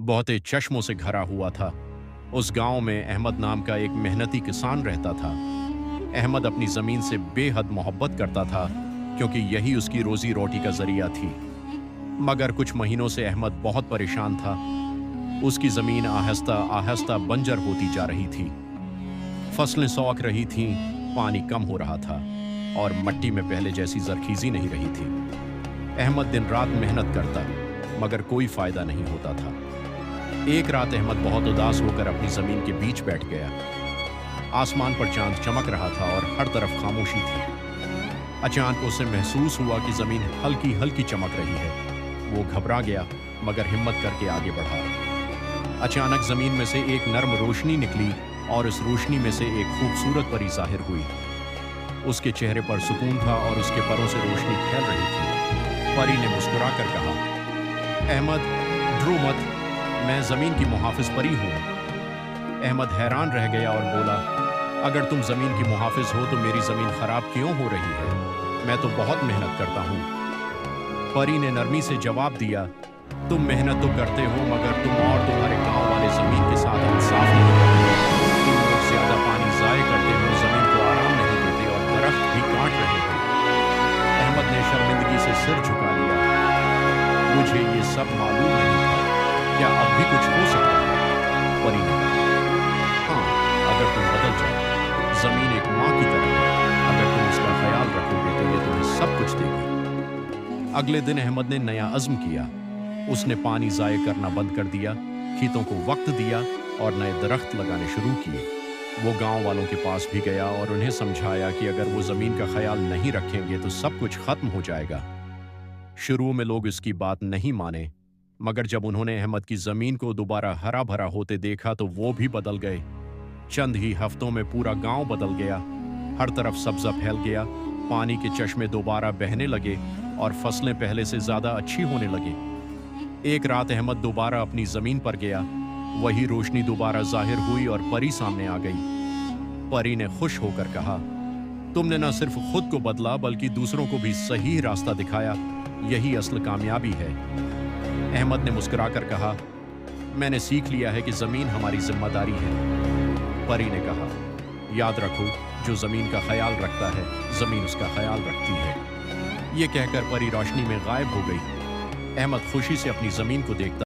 बहुते चश्मों से घरा हुआ था। उस गांव में अहमद नाम का एक मेहनती किसान रहता था। अहमद अपनी ज़मीन से बेहद मोहब्बत करता था क्योंकि यही उसकी रोज़ी रोटी का ज़रिया थी। मगर कुछ महीनों से अहमद बहुत परेशान था। उसकी ज़मीन आहिस्ता आहिस्ता बंजर होती जा रही थी। फसलें सूख रही थीं, पानी कम हो रहा था और मिट्टी में पहले जैसी जरखीज़ी नहीं रही थी। अहमद दिन रात मेहनत करता मगर कोई फ़ायदा नहीं होता था। एक रात अहमद बहुत उदास होकर अपनी ज़मीन के बीच बैठ गया। आसमान पर चांद चमक रहा था और हर तरफ खामोशी थी। अचानक उसे महसूस हुआ कि ज़मीन हल्की हल्की चमक रही है। वो घबरा गया मगर हिम्मत करके आगे बढ़ा। अचानक ज़मीन में से एक नर्म रोशनी निकली और इस रोशनी में से एक खूबसूरत परी ज़ाहिर हुई। उसके चेहरे पर सुकून था और उसके परों से रोशनी फैल रही थी। परी ने मुस्कुराकर कहा, अहमद, डरो मत, मैं ज़मीन की मुहाफ़िज़ परी हूँ। अहमद हैरान रह गया और बोला, अगर तुम ज़मीन की मुहाफ़िज़ हो तो मेरी ज़मीन ख़राब क्यों हो रही है? मैं तो बहुत मेहनत करता हूँ। परी ने नरमी से जवाब दिया, तुम मेहनत तो करते हो मगर तुम और तुम्हारे गांव वाले ज़मीन के साथ इंसाफ नहीं करते। तुम लोग ज़्यादा पानी ज़ाय करते हो, ज़मीन को आराम नहीं देते और दरख्त भी काट रहे हो। अहमद ने शर्मिंदगी से सिर झुका लिया। मुझे ये सब मालूम नहीं था। क्या अब भी कुछ हो सकता है? परी ने कहा, हाँ, अगर तुम बदल जाओ। ज़मीन एक माँ की तरह है। अगर तुम उसका ख्याल रखोगे तो ये तुम्हें सब कुछ देगी। अगले दिन अहमद ने नया अज़्म किया। उसने पानी ज़ाय करना बंद कर दिया, खेतों को वक्त दिया और नए दरख्त लगाने शुरू किए। वो गांव वालों के पास भी गया और उन्हें समझाया कि अगर वो ज़मीन का ख्याल नहीं रखेंगे तो सब कुछ ख़त्म हो जाएगा। शुरू में लोग इसकी बात नहीं माने, मगर जब उन्होंने अहमद की ज़मीन को दोबारा हरा भरा होते देखा तो वो भी बदल गए। चंद ही हफ्तों में पूरा गांव बदल गया। हर तरफ सब्ज़ा फैल गया, पानी के चश्मे दोबारा बहने लगे और फसलें पहले से ज़्यादा अच्छी होने लगी। एक रात अहमद दोबारा अपनी ज़मीन पर गया। वही रोशनी दोबारा ज़ाहिर हुई और परी सामने आ गई। परी ने खुश होकर कहा, तुमने न सिर्फ खुद को बदला बल्कि दूसरों को भी सही रास्ता दिखाया। यही असल कामयाबी है। अहमद ने मुस्कुराकर कहा, मैंने सीख लिया है कि ज़मीन हमारी जिम्मेदारी है। परी ने कहा, याद रखो, जो ज़मीन का ख्याल रखता है ज़मीन उसका ख्याल रखती है। ये कहकर परी रोशनी में गायब हो गई। अहमद खुशी से अपनी ज़मीन को देखता